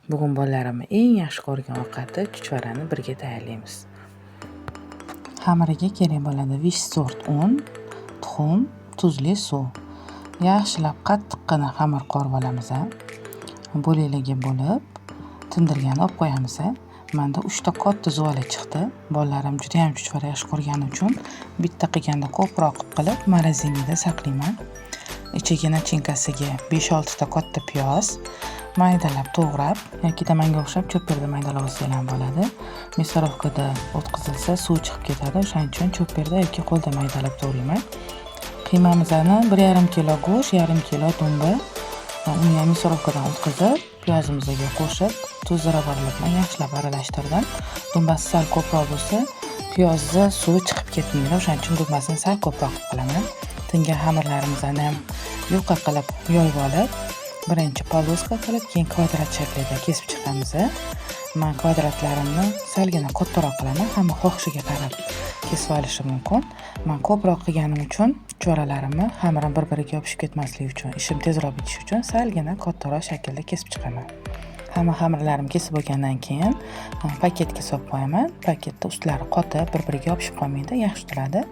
Bugun bolalarimni eng yaxshi ko'rgan ovqati chuchvarani birga tayyorlaymiz. Xamiriga kerak bo'ladi vish sort un, tuxum, tuzli suv. Yaxshilab qattiqqina xamir qorib olamiz. Bo'laklarga bo'lib, tindirgani olib qo'yamiz. Menda 3 ta katta zuvala chiqdi. Bolalarim juda ham chuchvar yaxshi ko'rgani uchun bitta qilganda ko'proq qilib morozinada saqlayman. Ichiga nachinkasiga 5-6 ta katta piyoz maydalab to'g'rab yoki manga o'xshab cho'pperda maydalab olsanglar bo'ladi. Misorovkada o'tkazilsa suv chiqib ketadi, o'shaning uchun cho'pperda yoki qo'lda maydalab to'g'rayman. Qiymamizni 1,5 kilo go'sht, 1,5 kilo dumba, uni ham misorovkadan o'tkazib, piyozimizga qo'shib, tuz ziravorlar bilan yaxshilab aralashtirdim. Dumbasi sal ko'proq bo'lsa, piyozni suvi chiqib ketmaydi, o'shaning uchun dumbasini sal ko'proq qilaman. Tingan xamirlarimizni ham yupqa qilib yoyib olib, birinchi polosqa qilib, keyin kvadrat shaklida kesib chiqamiz. Men kvadratlarimni salgina kattaroq qilaman, hamma xohishiga qarab kesib olishi mumkin. Men ko'proq qilganim uchun chuchvaralarimni xamirim bir-biriga yopishib ketmasligi uchun, ishim tezroq bitishi uchun salgina kattaroq shaklda kesib chiqaman. Hamma xamirlarim kesib bo'lgandan keyin paketga solib qo'yaman. Paketda ustlari qotib, bir-biriga yopishib qolmaydi, yaxshi turadi.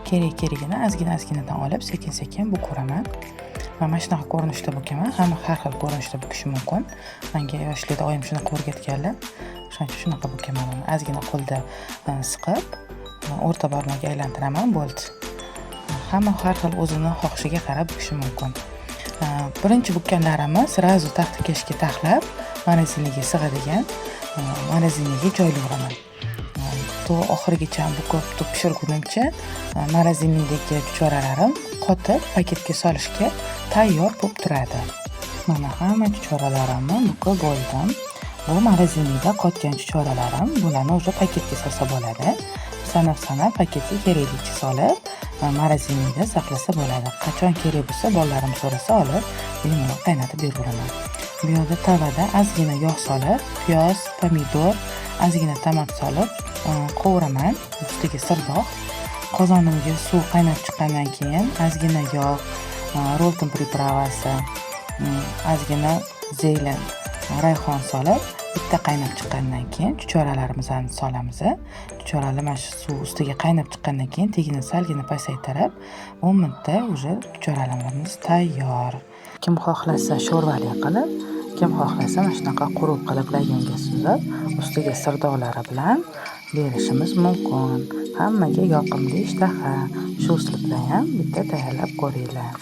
Kerak-keragini azgina-azginadan olib, sekin-sekin bukuraman. Mana shunaqa ko'rinishda bukaman. Hamma har xil ko'rinishda bukishi mumkin. Menga yoshlikda oyim shunaqa o'rgatganlar. O'shaning uchun shunaqa bukaman. Ozgina qo'lda siqib, o'rta barmoqqa aylantiraman, bo'ldi. Hamma har xil o'zini xohishiga qarab bukishi mumkin. Birinchi bukkanlarimni sirazu taxta keshga taxlab, morozinga sig'adigan morozinga joylayveraman. To oxirigacha bukib pishirgunimcha morozinidagi chuchvaralarim qotib paketga solishga tayyor bo'lib turadi. Mana hamma chuchvaralarimni bukib bo'ldim. Bu morozinida qotgan chuchvaralarim, bularni o'sha paketga solsa bo'ladi. Sanab paketga keraklicha solib, morozinida saqlasa bo'ladi. Qachon kerak bo'lsa, bolalarim so'rasa olib, limon qaynatib beraveraman. Bu yerda tavada ozgina yog' solib, piyoz, pomidor, ozgina tomat solib qovuraman. Ustiga sirdoq. Qozonimga suv qaynab chiqqandan keyin ozgina yog', rolton pripravasi, ozgina zeylan, rayhon solib, bitta qaynab chiqqandan keyin chuchvaralarimizni solamiz. Chuchvaralar mana shu suv ustiga qaynab chiqqandan keyin tagini salgina pasaytirib, 10 minutda уже chuchvaralarimiz tayyor. Kim xohlasa sho'rvali qilib, kim xohlasa mana shunaqa quruq qilib laganga suzib, ustiga sirdoqlari bilan berishimiz mumkin. Hammaga yoqimli ishtaha. Shu uslubda ham bitta tayyorlab ko'ringlar.